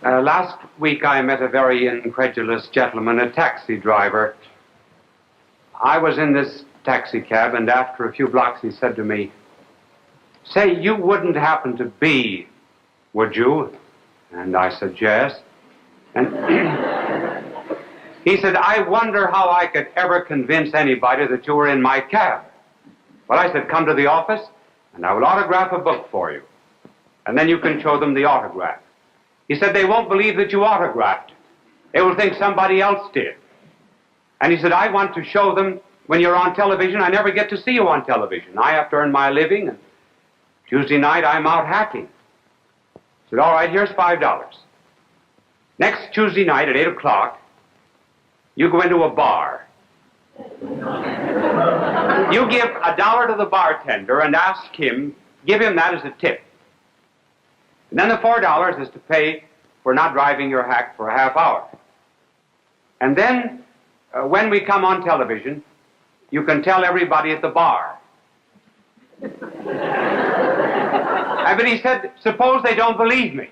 Last week I met a very incredulous gentleman, a taxi driver. I was in this taxi cab, and after a few blocks he said to me, "Say, you wouldn't happen to be, would you?" And I said, "Yes." And he said, "I wonder how I could ever convince anybody that you were in my cab." Well, I said, "Come to the office, and I will autograph a book for you. And then you can show them the autograph." He said, "They won't believe that you autographed. They will think somebody else did." And he said, "I want to show them when you're on television. I never get to see you on television. I have to earn my living, and Tuesday night I'm out hacking." I said, "All right, here's $5. Next Tuesday night at 8 o'clock, you go into a bar. You give $1 to the bartender and ask him, give him that as a tip. And then the $4 is to pay for not driving your hack for a half hour. And then, when we come on television, you can tell everybody at the bar." But he said, "Suppose they don't believe me."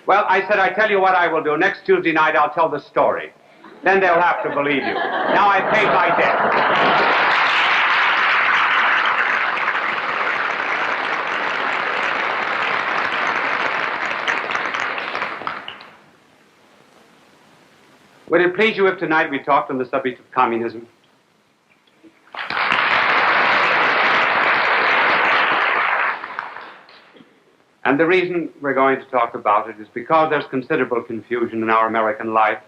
Well, I said, "I tell you what I will do. Next Tuesday night, I'll tell the story. Then they'll have to believe you. Now I've paid my debt." Would it please you if tonight we talked on the subject of communism? And the reason we're going to talk about it is because there's considerable confusion in our American life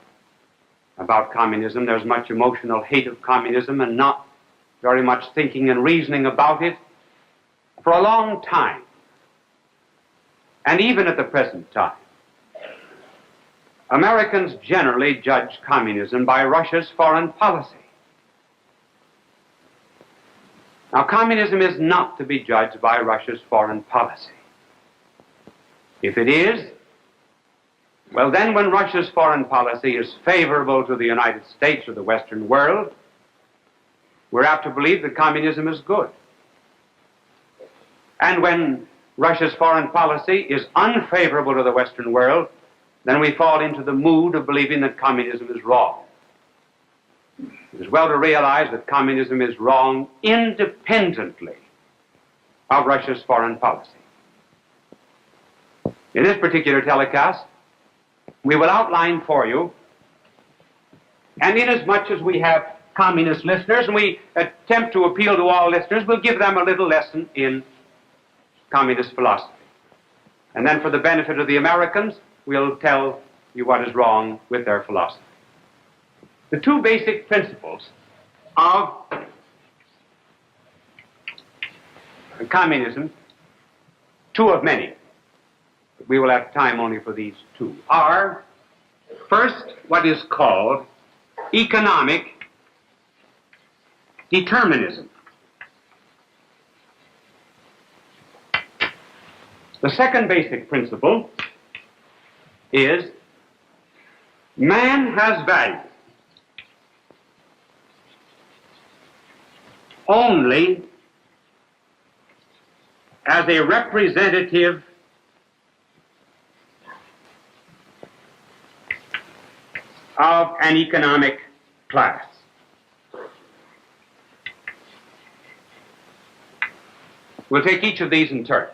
about communism. There's much emotional hate of communism and not very much thinking and reasoning about it for a long time, and even at the present time. Americans generally judge communism by Russia's foreign policy. Now, communism is not to be judged by Russia's foreign policy. If it is, well, then when Russia's foreign policy is favorable to the United States or the Western world, we're apt to believe that communism is good. And when Russia's foreign policy is unfavorable to the Western world, then we fall into the mood of believing that communism is wrong. It is well to realize that communism is wrong independently of Russia's foreign policy. In this particular telecast, we will outline for you, and inasmuch as we have communist listeners and we attempt to appeal to all listeners, we'll give them a little lesson in communist philosophy. And then for the benefit of the Americans, we'll tell you what is wrong with their philosophy. The two basic principles of communism, two of many, but we will have time only for these two, are first what is called economic determinism. The second basic principle is man has value only as a representative of an economic class. We'll take each of these in turn.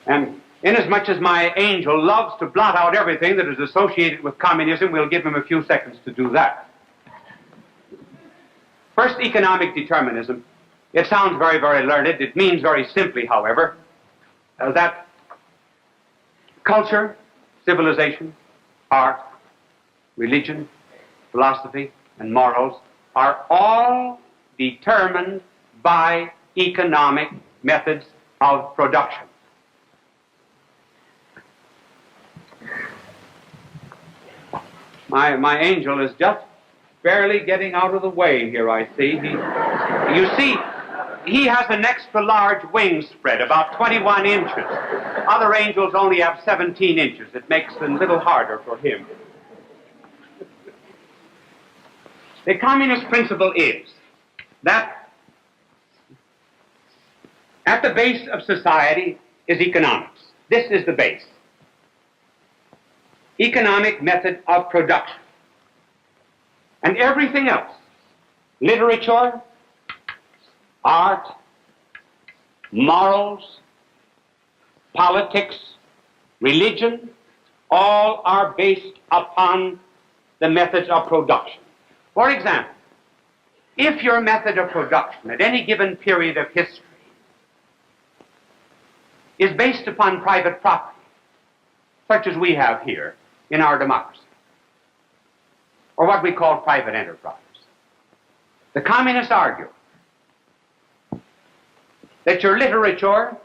And inasmuch as my angel loves to blot out everything that is associated with communism, we'll give him a few seconds to do that. First, economic determinism. It sounds very, very learned. It means very simply, however, that culture, civilization, art, religion, philosophy, and morals are all determined by economic methods of production. My angel is just barely getting out of the way here, I see. You see, he has an extra large wing spread, about 21 inches. Other angels only have 17 inches. It makes it a little harder for him. The communist principle is that at the base of society is economics. This is the base. Economic method of production. And everything else, literature, art, morals, politics, religion, all are based upon the methods of production. For example, if your method of production at any given period of history is based upon private property, such as we have here in our democracy, or what we call private enterprise, the communists argue that your literature,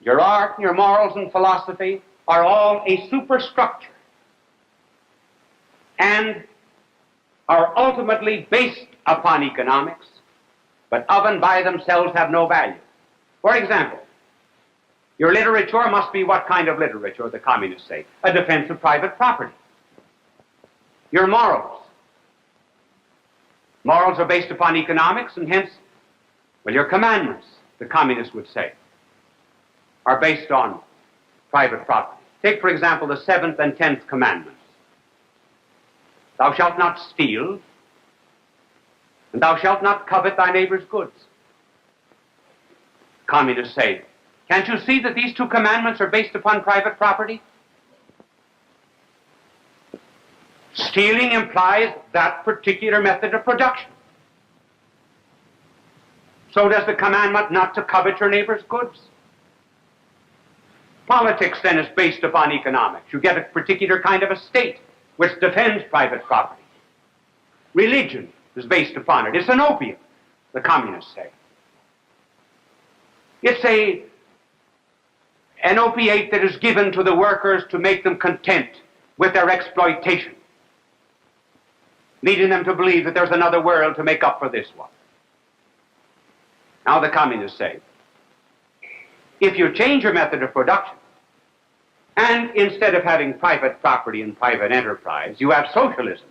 your art, your morals and philosophy are all a superstructure and are ultimately based upon economics, but of and by themselves have no value. For example, your literature must be what kind of literature, the communists say? A defense of private property. Your morals. Morals are based upon economics, and hence, well, your commandments, the communists would say, are based on private property. Take, for example, the 7th and 10th commandments. Thou shalt not steal, and thou shalt not covet thy neighbor's goods. Communists say, can't you see that these two commandments are based upon private property? Stealing implies that particular method of production. So does the commandment not to covet your neighbor's goods. Politics, then, is based upon economics. You get a particular kind of a state which defends private property. Religion is based upon it. It's an opium, the communists say. It's an opiate that is given to the workers to make them content with their exploitation, leading them to believe that there's another world to make up for this one. Now the communists say, if you change your method of production, and instead of having private property and private enterprise, you have socialism.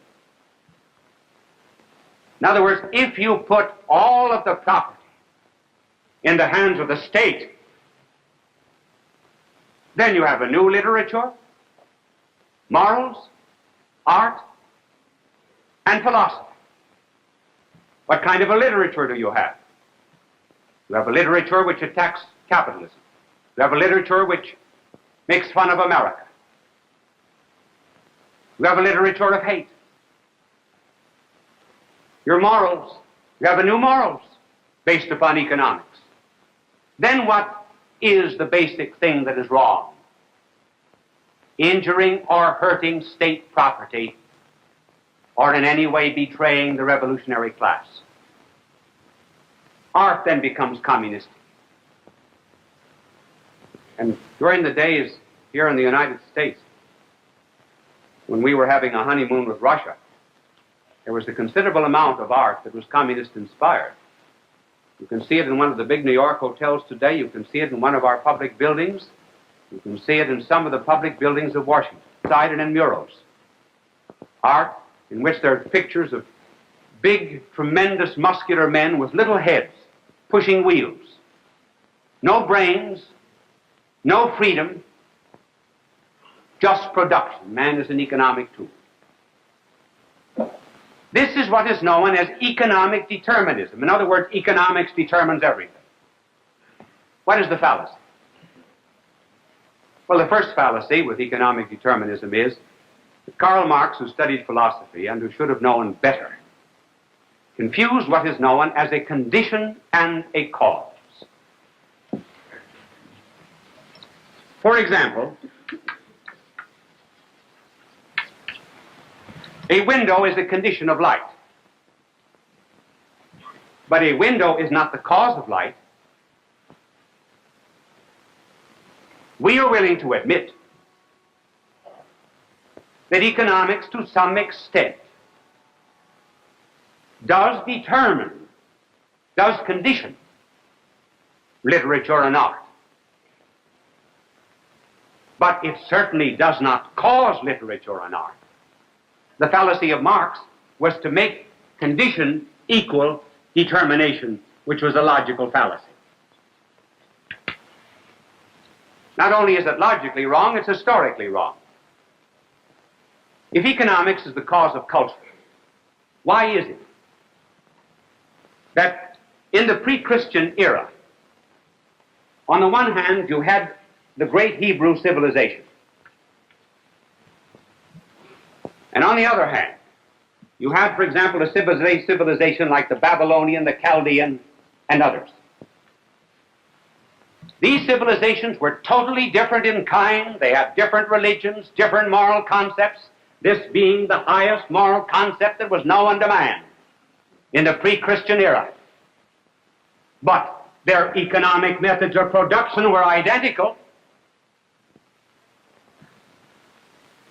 In other words, if you put all of the property in the hands of the state, then you have a new literature, morals, art, and philosophy. What kind of a literature do you have? You have a literature which attacks capitalism. You have a literature which makes fun of America. You have a literature of hate. Your morals, you have a new morals based upon economics. Then what is the basic thing that is wrong? Injuring or hurting state property, or in any way betraying the revolutionary class. Art then becomes communistic. And during the days here in the United States, when we were having a honeymoon with Russia, there was a considerable amount of art that was communist-inspired. You can see it in one of the big New York hotels today. You can see it in one of our public buildings. You can see it in some of the public buildings of Washington, sided in murals. Art in which there are pictures of big, tremendous, muscular men with little heads pushing wheels. No brains, no freedom, just production. Man is an economic tool. This is what is known as economic determinism. In other words, economics determines everything. What is the fallacy? Well, the first fallacy with economic determinism is that Karl Marx, who studied philosophy and who should have known better, confused what is known as a condition and a cause. For example, a window is a condition of light. But a window is not the cause of light. We are willing to admit that economics, to some extent, does determine, does condition literature and art. But it certainly does not cause literature and art. The fallacy of Marx was to make condition equal determination, which was a logical fallacy. Not only is it logically wrong, it's historically wrong. If economics is the cause of culture, why is it that in the pre-Christian era, on the one hand, you had the great Hebrew civilization, and on the other hand, you had, for example, a civilization like the Babylonian, the Chaldean, and others. These civilizations were totally different in kind. They had different religions, different moral concepts, this being the highest moral concept that was now on demand in the pre-Christian era. But their economic methods of production were identical.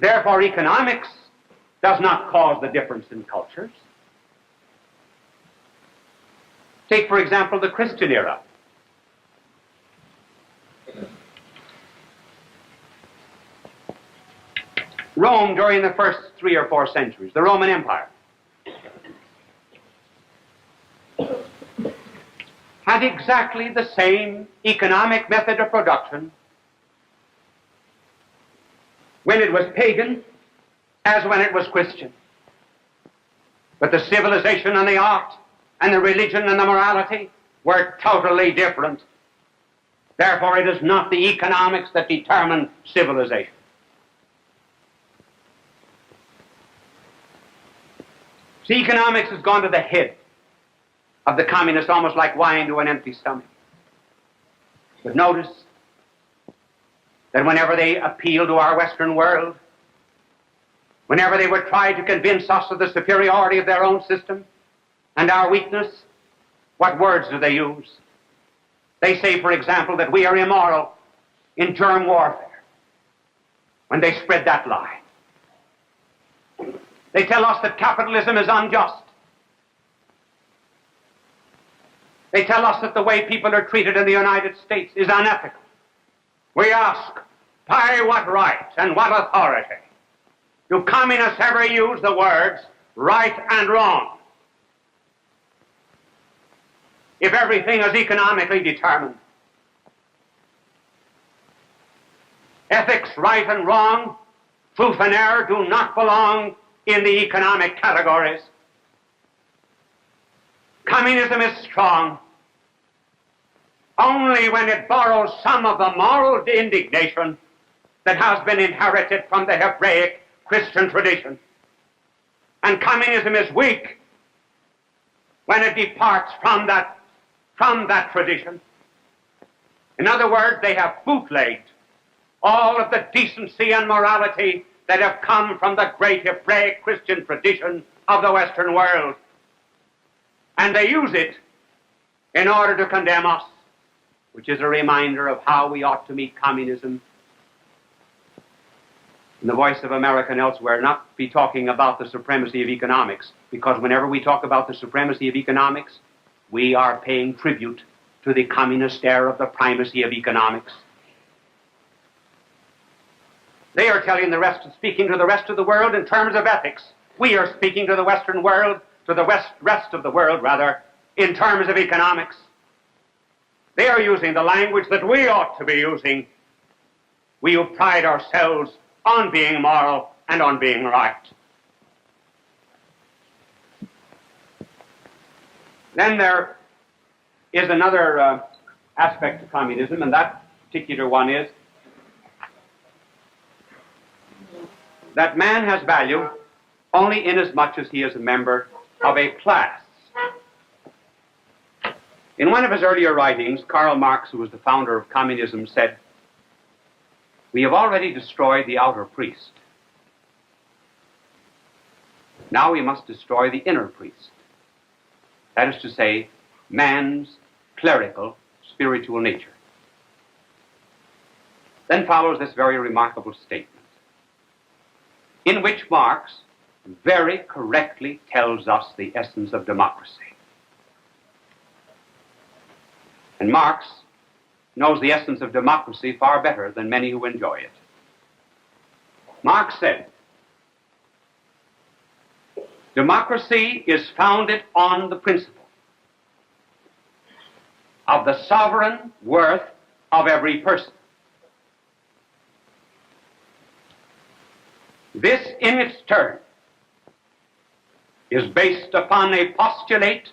Therefore, economics does not cause the difference in cultures. Take, for example, the Christian era. Rome during the first 3 or 4 centuries, the Roman Empire, had exactly the same economic method of production when it was pagan as when it was Christian. But the civilization and the art and the religion and the morality were totally different. Therefore, it is not the economics that determine civilization. See, economics has gone to the head of the communists almost like wine to an empty stomach. But notice that whenever they appeal to our Western world, whenever they would try to convince us of the superiority of their own system and our weakness, what words do they use? They say, for example, that we are immoral in germ warfare, when they spread that lie. They tell us that capitalism is unjust. They tell us that the way people are treated in the United States is unethical. We ask, by what right and what authority do communists ever use the words right and wrong? If everything is economically determined. Ethics, right and wrong, truth and error do not belong in the economic categories. Communism is strong only when it borrows some of the moral indignation that has been inherited from the Hebraic Christian tradition. And communism is weak when it departs from that tradition. In other words, they have bootlegged all of the decency and morality that have come from the great Hebraic Christian tradition of the Western world. And they use it in order to condemn us, which is a reminder of how we ought to meet communism. In the Voice of America and elsewhere, not be talking about the supremacy of economics, because whenever we talk about the supremacy of economics, we are paying tribute to the communist era of the primacy of economics. They are telling the rest, speaking to the rest of the world in terms of ethics. We are speaking to the Western world, to the rest of the world, rather, in terms of economics. They are using the language that we ought to be using. We who pride ourselves on being moral and on being right. Then there is another aspect of communism, and that particular one is that man has value only inasmuch as he is a member of a class. In one of his earlier writings, Karl Marx, who was the founder of communism, said, "We have already destroyed the outer priest. Now we must destroy the inner priest. That is to say, man's clerical, spiritual nature." Then follows this very remarkable statement, in which Marx very correctly tells us the essence of democracy. And Marx knows the essence of democracy far better than many who enjoy it. Marx said, "Democracy is founded on the principle of the sovereign worth of every person. This, in its turn, is based upon a postulate,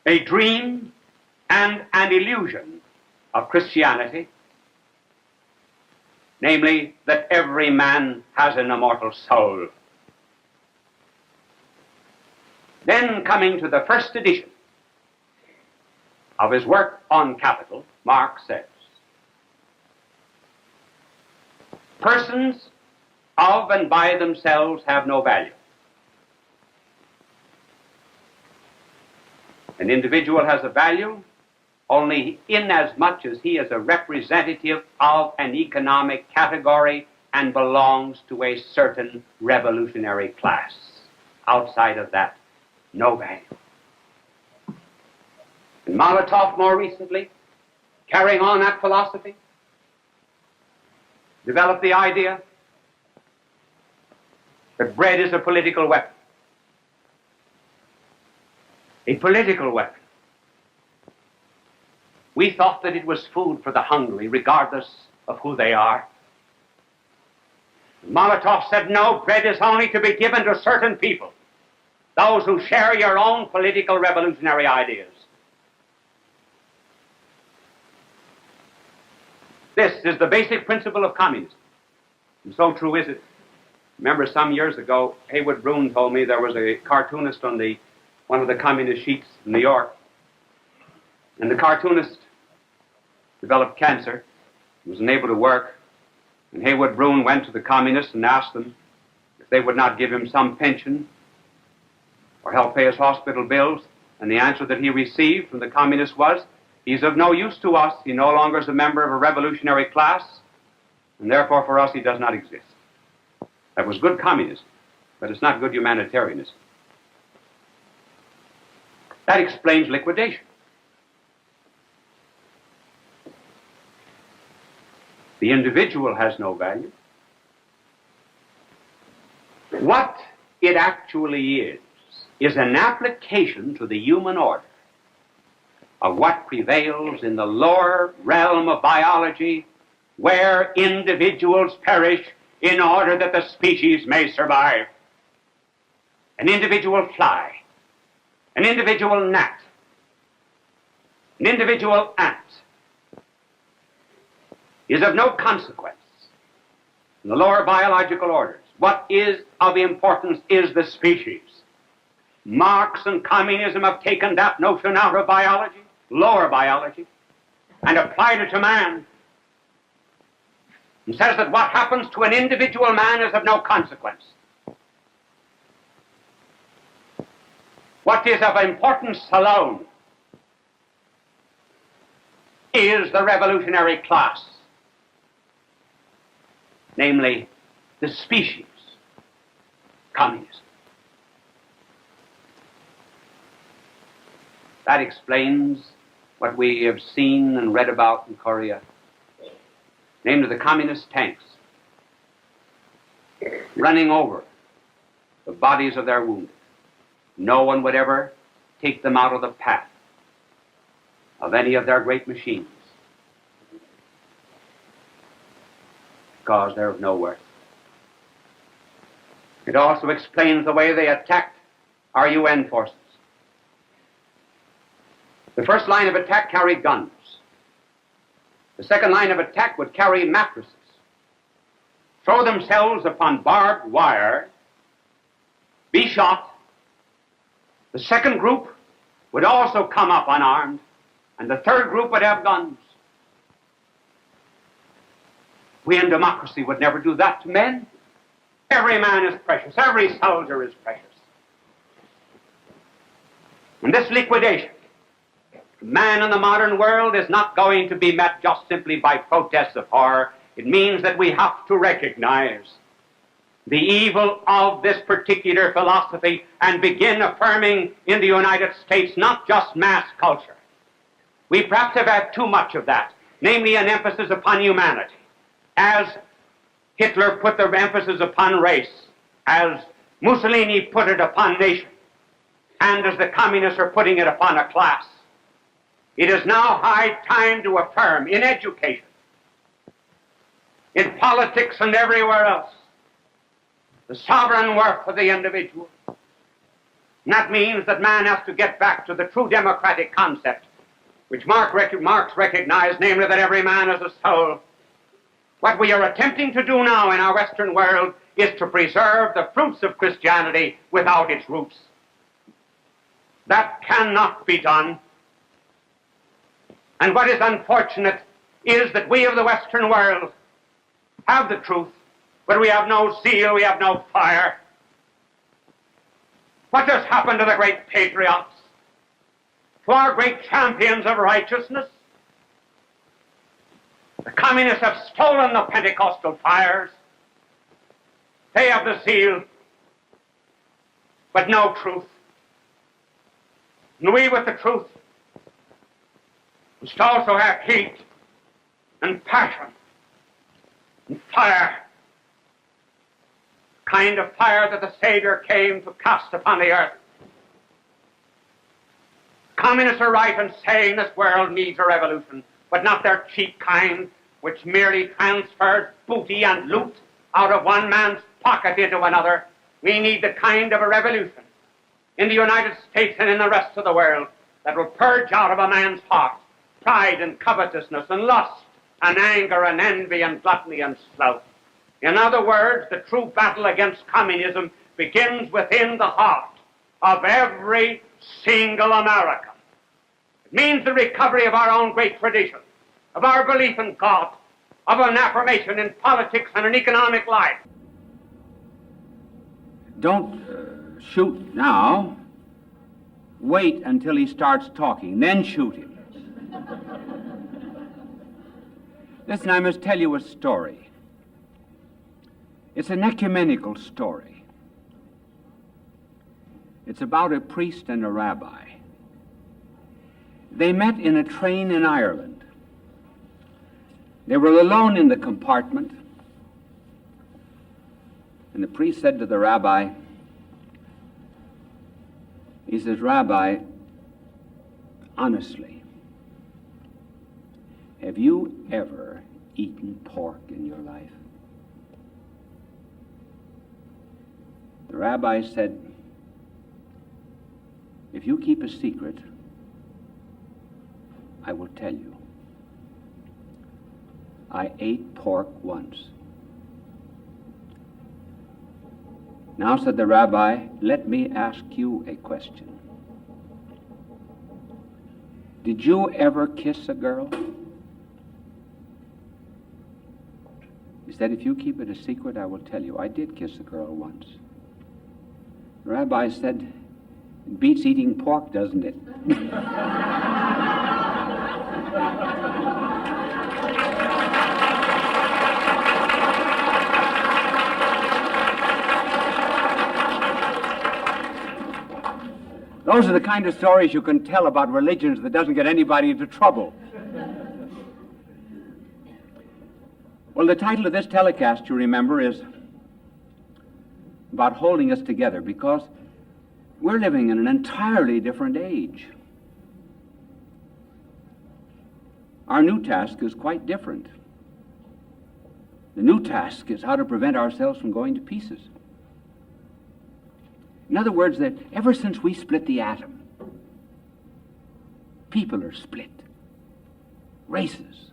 a dream, and an illusion of Christianity, namely that every man has an immortal soul. Then, coming to the first edition of his work on Capital, Marx says, persons of and by themselves have no value. An individual has a value only inasmuch as he is a representative of an economic category and belongs to a certain revolutionary class. Outside of that, no value. And Molotov, more recently, carrying on that philosophy, developed the idea that bread is a political weapon. A political weapon. We thought that it was food for the hungry, regardless of who they are. Molotov said, no, bread is only to be given to certain people, those who share your own political revolutionary ideas. This is the basic principle of communism. And so true is it. Remember, some years ago, Haywood Broun told me there was a cartoonist on one of the communist sheets in New York. And the cartoonist developed cancer, was unable to work, and Haywood Broun went to the communists and asked them if they would not give him some pension or help pay his hospital bills, and the answer that he received from the communists was, he's of no use to us, he no longer is a member of a revolutionary class, and therefore for us he does not exist. That was good communism, but it's not good humanitarianism. That explains liquidation. The individual has no value. What it actually is an application to the human order of what prevails in the lower realm of biology, where individuals perish in order that the species may survive. An individual fly, an individual gnat, an individual ant is of no consequence in the lower biological orders. What is of importance is the species. Marx and communism have taken that notion out of biology, lower biology, and applied it to man, and says that what happens to an individual man is of no consequence. What is of importance alone is the revolutionary class, namely the species, communism. That explains what we have seen and read about in Korea, namely the communist tanks running over the bodies of their wounded. No one would ever take them out of the path of any of their great machines, because they're of no worth. It also explains the way they attacked our UN forces. The first line of attack carried guns. The second line of attack would carry mattresses, throw themselves upon barbed wire, be shot. The second group would also come up unarmed, and the third group would have guns. We in democracy would never do that to men. Every man is precious. Every soldier is precious. And this liquidation, man in the modern world, is not going to be met just simply by protests of horror. It means that we have to recognize the evil of this particular philosophy and begin affirming in the United States not just mass culture. We perhaps have had too much of that, namely an emphasis upon humanity, as Hitler put the emphasis upon race, as Mussolini put it upon nation, and as the communists are putting it upon a class. It is now high time to affirm in education, in politics and everywhere else, the sovereign worth of the individual. And that means that man has to get back to the true democratic concept, which Marx recognized, namely that every man is a soul. What we are attempting to do now in our Western world is to preserve the fruits of Christianity without its roots. That cannot be done. And what is unfortunate is that we of the Western world have the truth, but we have no zeal, we have no fire. What has happened to the great patriots, to our great champions of righteousness? The communists have stolen the Pentecostal fires. They have the zeal, but no truth. And we with the truth must also have heat and passion and fire, the kind of fire that the Savior came to cast upon the earth. Communists are right in saying this world needs a revolution, but not their cheap kind, which merely transfers booty and loot out of one man's pocket into another. We need the kind of a revolution in the United States and in the rest of the world that will purge out of a man's heart pride and covetousness and lust and anger and envy and gluttony and sloth. In other words, the true battle against communism begins within the heart of every single American. It means the recovery of our own great tradition, of our belief in God, of an affirmation in politics and in economic life. Don't shoot now. Wait until he starts talking, then shoot him. Listen, I must tell you a story. It's an ecumenical story. It's about a priest and a rabbi. They met in a train in Ireland. They were alone in the compartment, and the priest said to the rabbi, he says, "Rabbi, honestly, have you ever eaten pork in your life?" The rabbi said, "If you keep a secret, I will tell you. I ate pork once." "Now," said the rabbi, "let me ask you a question. Did you ever kiss a girl?" He said, "If you keep it a secret, I will tell you. I did kiss a girl once." The rabbi said, "It beats eating pork, doesn't it?" Those are the kind of stories you can tell about religions that doesn't get anybody into trouble. Well, the title of this telecast, you remember, is about holding us together, because we're living in an entirely different age. Our new task is quite different. The new task is how to prevent ourselves from going to pieces. In other words, that ever since we split the atom, people are split. Races,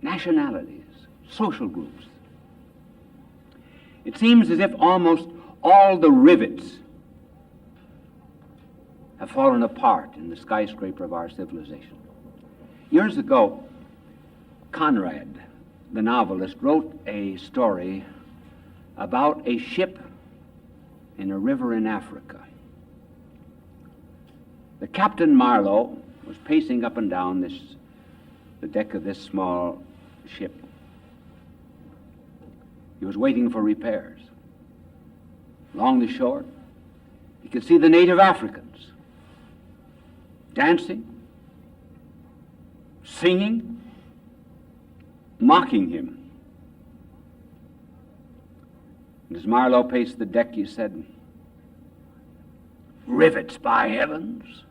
nationalities, social groups. It seems as if almost all the rivets have fallen apart in the skyscraper of our civilization. Years ago, Conrad, the novelist, wrote a story about a ship in a river in Africa. The Captain Marlowe was pacing up and down the deck of this small ship. He was waiting for repairs. Along the shore, he could see the native Africans dancing, singing, mocking him. And as Marlowe paced the deck, he said, "Rivets, by heavens!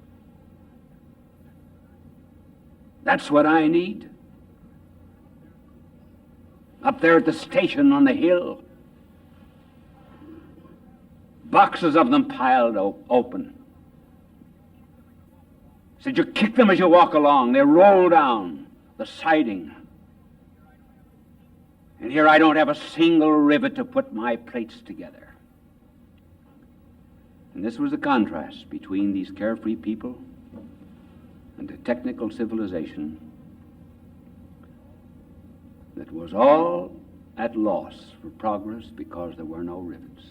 That's what I need. Up there at the station on the hill, boxes of them piled open. Said you kick them as you walk along. They roll down the siding. And here I don't have a single rivet to put my plates together. And this was the contrast between these carefree people and a technical civilization that was all at loss for progress because there were no rivets.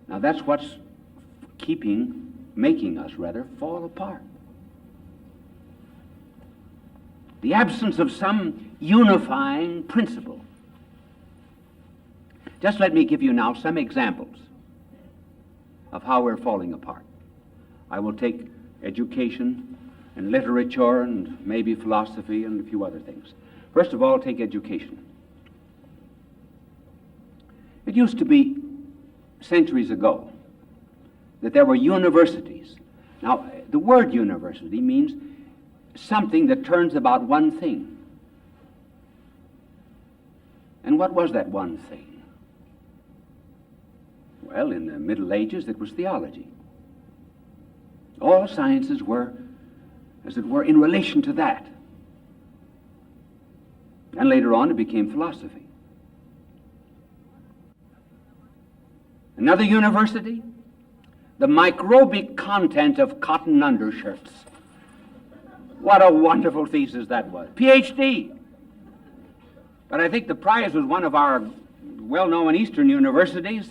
Now that's what's making us fall apart. The absence of some unifying principle. Just let me give you now some examples of how we're falling apart. I will take education and literature and maybe philosophy and a few other things. First of all, take education. It used to be centuries ago that there were universities. Now, the word university means something that turns about one thing. And what was that one thing? Well, in the Middle Ages, it was theology. All sciences were, as it were, in relation to that. And later on, it became philosophy. Another university, the microbic content of cotton undershirts. What a wonderful thesis that was. PhD. But I think the prize was one of our well-known Eastern universities,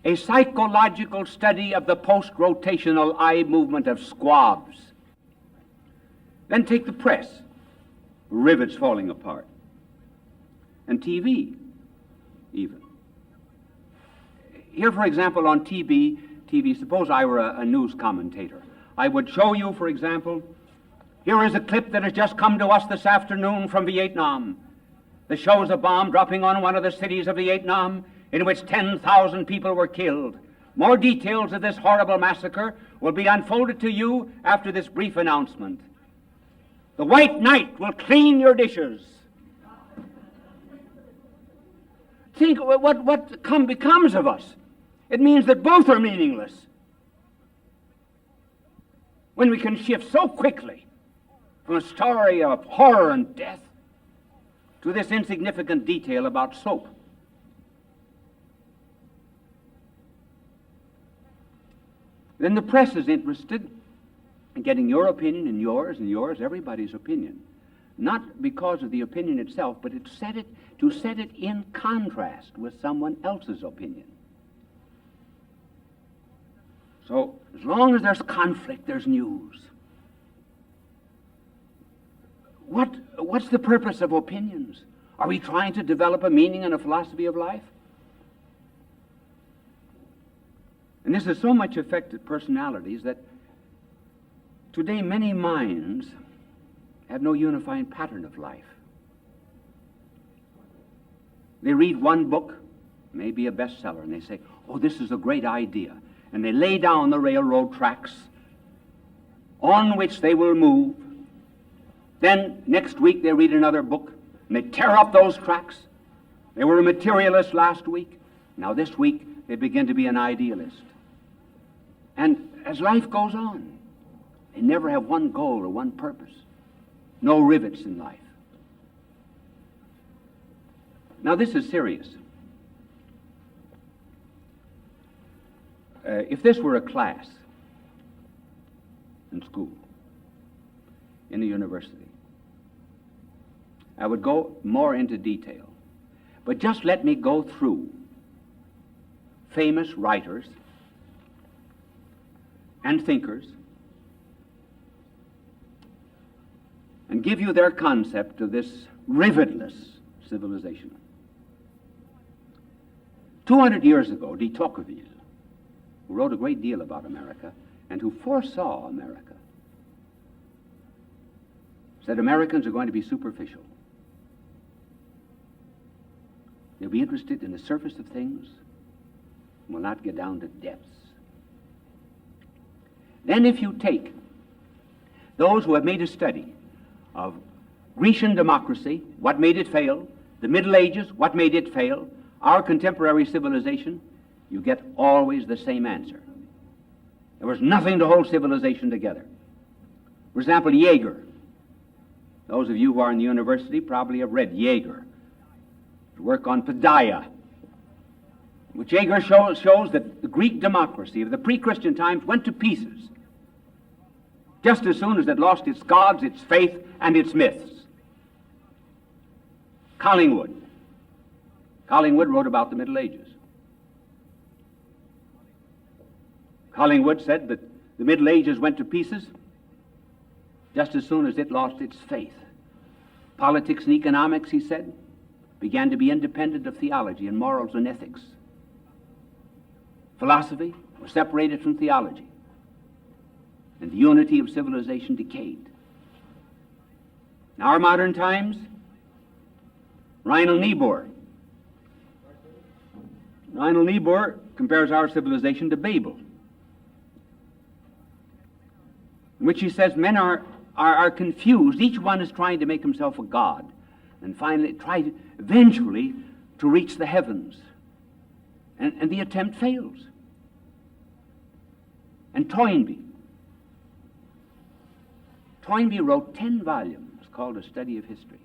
a psychological study of the post-rotational eye movement of squabs. Then take the press, rivets falling apart, and TV, even. Here, for example, on TV, suppose I were a news commentator. I would show you, for example, here is a clip that has just come to us this afternoon from Vietnam. That shows a bomb dropping on one of the cities of Vietnam in which 10,000 people were killed. More details of this horrible massacre will be unfolded to you after this brief announcement. The white knight will clean your dishes. Think what becomes of us. It means that both are meaningless. When we can shift so quickly from a story of horror and death to this insignificant detail about soap. Then the press is interested in getting your opinion and yours, everybody's opinion. Not because of the opinion itself, but to set it in contrast with someone else's opinion. So, as long as there's conflict, there's news. What's the purpose of opinions? Are we trying to develop a meaning and a philosophy of life? And this has so much affected personalities that today many minds have no unifying pattern of life. They read one book, maybe a bestseller, and they say, oh, this is a great idea. And they lay down the railroad tracks on which they will move. Then next week they read another book, and they tear up those tracks. They were a materialist last week. Now this week they begin to be an idealist. And as life goes on, they never have one goal or one purpose. No rivets in life. Now this is serious. If this were a class in school, in a university, I would go more into detail. But just let me go through famous writers and thinkers and give you their concept of this rivetless civilization. 200 years ago, de Tocqueville, who wrote a great deal about America and who foresaw America, said Americans are going to be superficial. They'll be interested in the surface of things and will not get down to depths. Then if you take those who have made a study of Grecian democracy, what made it fail, the Middle Ages, what made it fail, our contemporary civilization, you get always the same answer. There was nothing to hold civilization together. For example, Jaeger. Those of you who are in the university probably have read Jaeger. His work on Padaya, which Jaeger shows that the Greek democracy of the pre-Christian times went to pieces just as soon as it lost its gods, its faith, and its myths. Collingwood wrote about the Middle Ages. Collingwood said that the Middle Ages went to pieces just as soon as it lost its faith. Politics and economics, he said, began to be independent of theology and morals and ethics. Philosophy was separated from theology, and the unity of civilization decayed. In our modern times, Reinhold Niebuhr compares our civilization to Babel, in which he says men are confused. Each one is trying to make himself a god, and finally eventually to reach the heavens. And the attempt fails. And Toynbee wrote 10 volumes called A Study of History.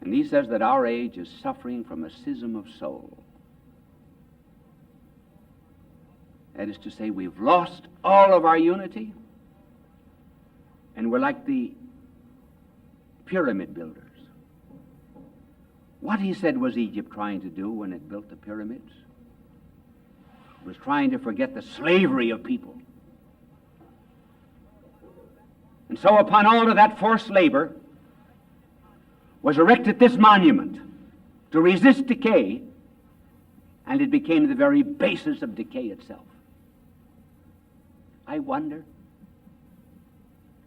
And he says that our age is suffering from a schism of soul. That is to say, we've lost all of our unity, and we're like the pyramid builders. What, he said, was Egypt trying to do when it built the pyramids? It was trying to forget the slavery of people. And so upon all of that forced labor was erected this monument to resist decay, and it became the very basis of decay itself. I wonder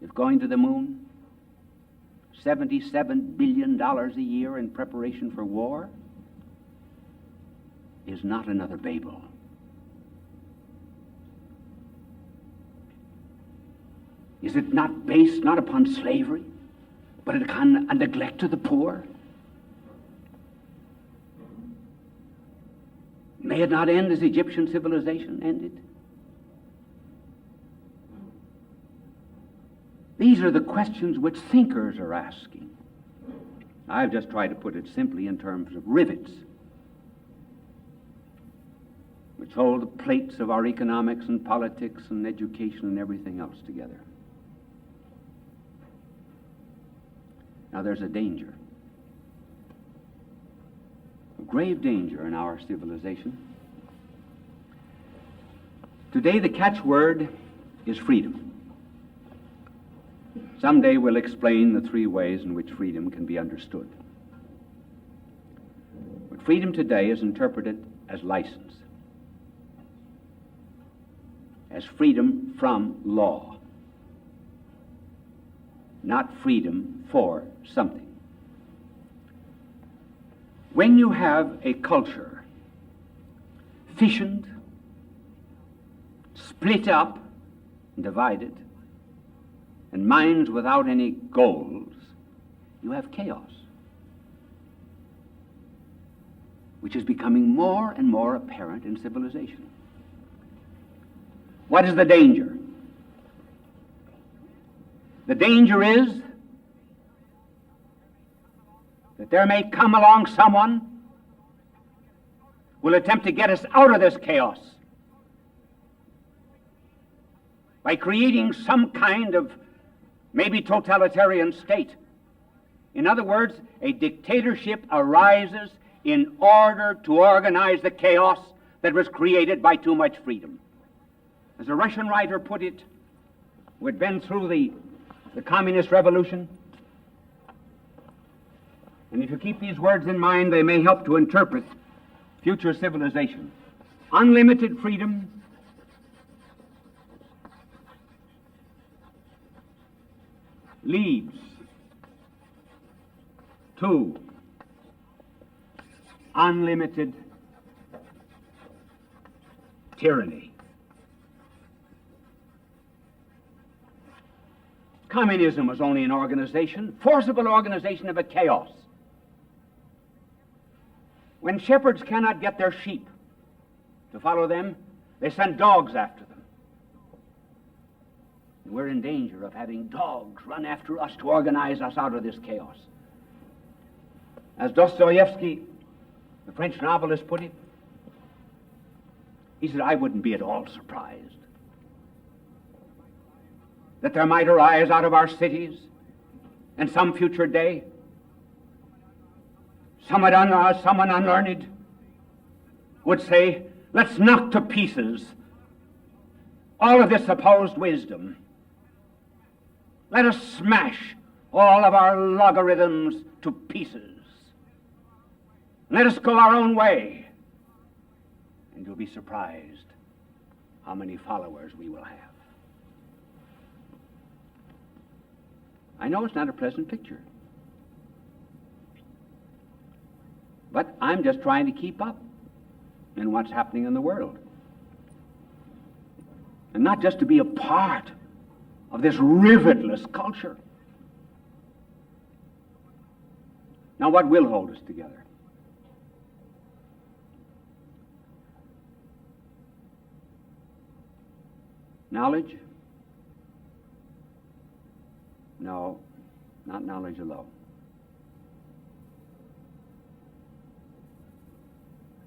if going to the moon, $77 billion a year in preparation for war, is not another Babel. Is it not based not upon slavery, but upon a neglect of the poor? May it not end as Egyptian civilization ended? These are the questions which thinkers are asking. I've just tried to put it simply in terms of rivets, which hold the plates of our economics and politics and education and everything else together. Now there's a danger, a grave danger in our civilization. Today the catchword is freedom. Someday we'll explain the 3 ways in which freedom can be understood. But freedom today is interpreted as license, as freedom from law, not freedom for something. When you have a culture fissioned, split up, and divided, and minds without any goals, you have chaos, which is becoming more and more apparent in civilization. What is the danger? The danger is that there may come along someone who will attempt to get us out of this chaos by creating some kind of maybe totalitarian state. In other words, a dictatorship arises in order to organize the chaos that was created by too much freedom. As a Russian writer put it, who had been through the communist revolution, and if you keep these words in mind, they may help to interpret future civilization. Unlimited freedom leads to unlimited tyranny. Communism was only an organization, forcible organization of a chaos. When shepherds cannot get their sheep to follow them, they send dogs after them. We're in danger of having dogs run after us to organize us out of this chaos. As Dostoevsky, the French novelist, put it, he said, I wouldn't be at all surprised that there might arise out of our cities in some future day someone unlearned would say, let's knock to pieces all of this supposed wisdom. Let us smash all of our logarithms to pieces. Let us go our own way. And you'll be surprised how many followers we will have. I know it's not a pleasant picture, but I'm just trying to keep up in what's happening in the world. And not just to be a part of this rivetless culture. Now, what will hold us together? Knowledge? No, not knowledge alone.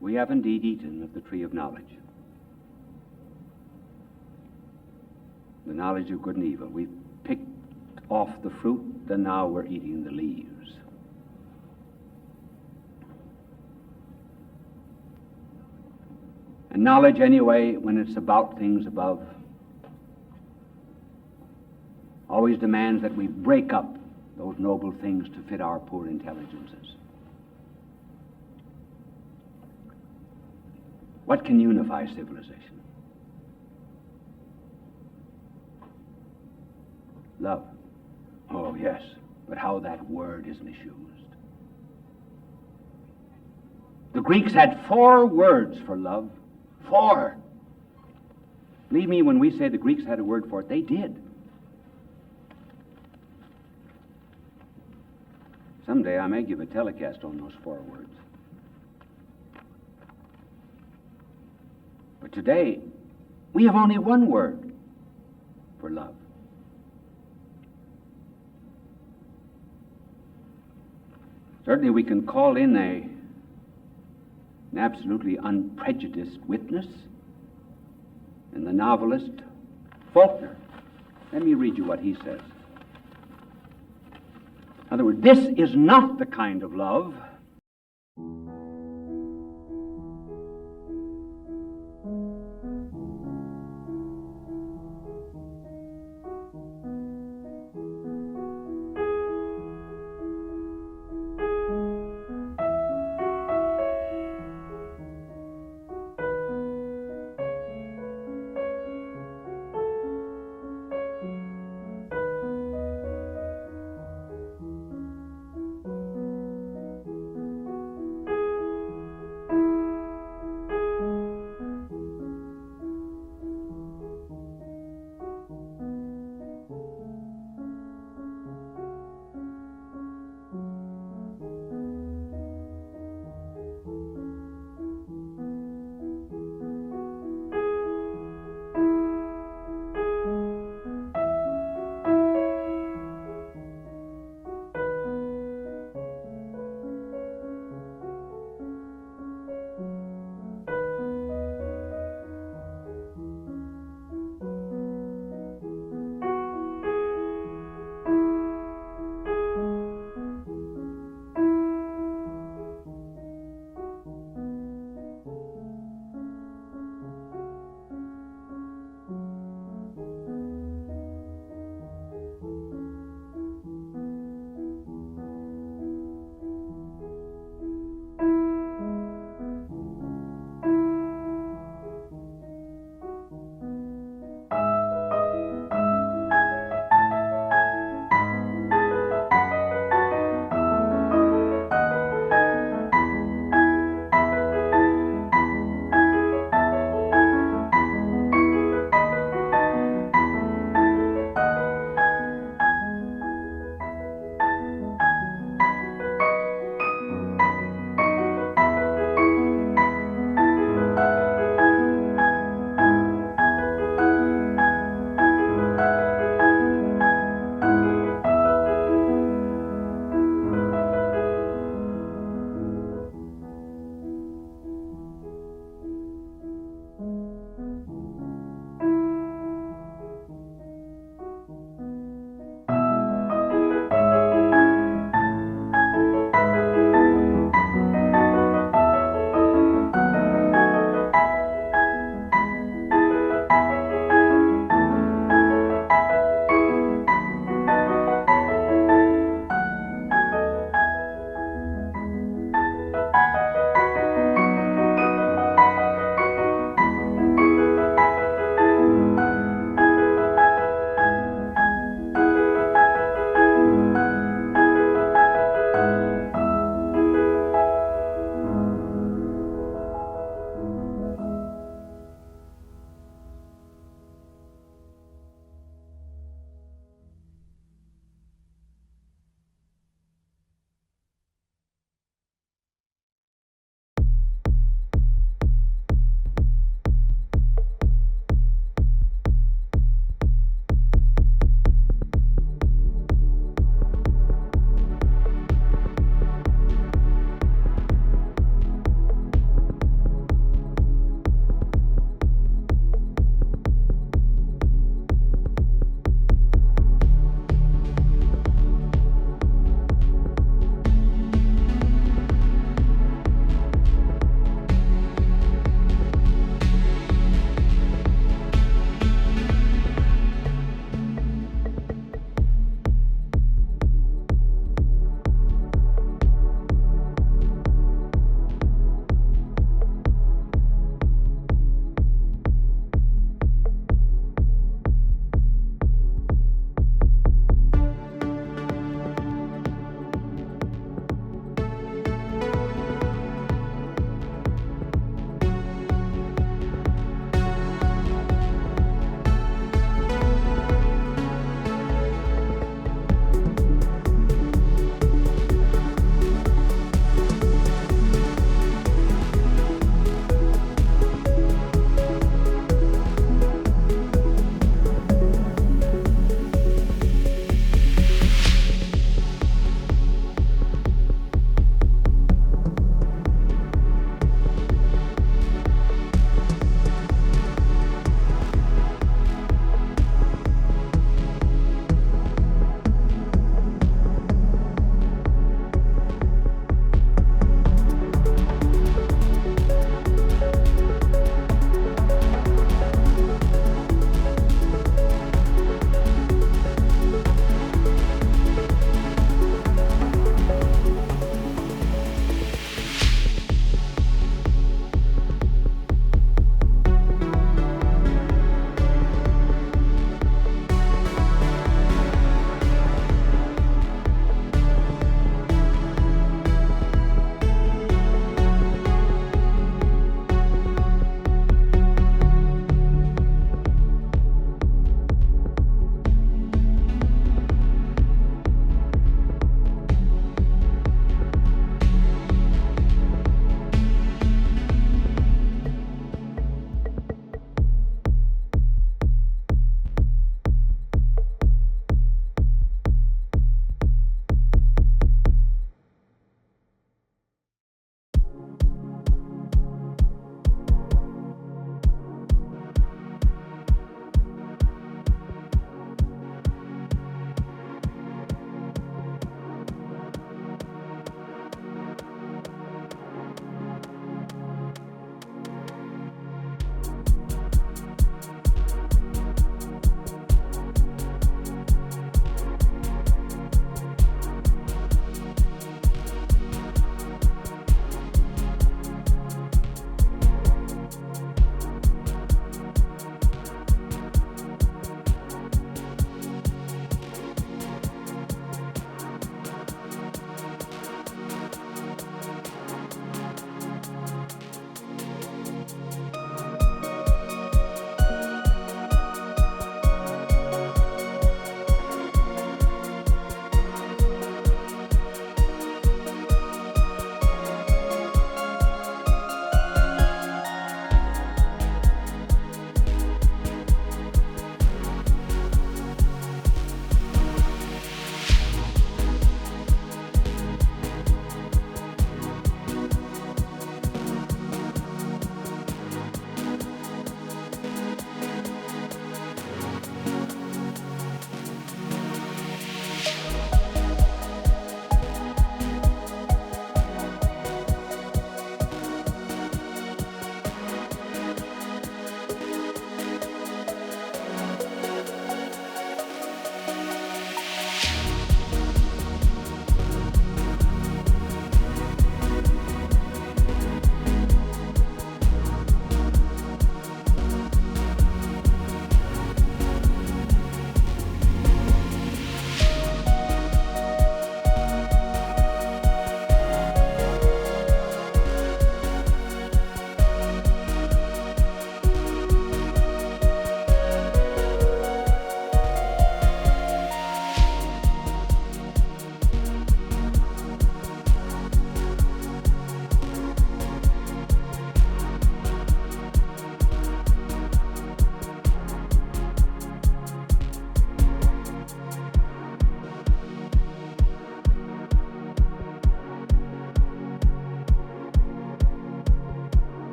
We have indeed eaten of the tree of knowledge, the knowledge of good and evil. We've picked off the fruit, and now we're eating the leaves. And knowledge, anyway, when it's about things above, always demands that we break up those noble things to fit our poor intelligences. What can unify civilization? Love. Oh, yes, but how that word is misused. The Greeks had 4 words for love. 4. Believe me, when we say the Greeks had a word for it, they did. Someday I may give a telecast on those 4 words. But today, we have only 1 word for love. Certainly we can call in an absolutely unprejudiced witness in the novelist Faulkner. Let me read you what he says. In other words, this is not the kind of love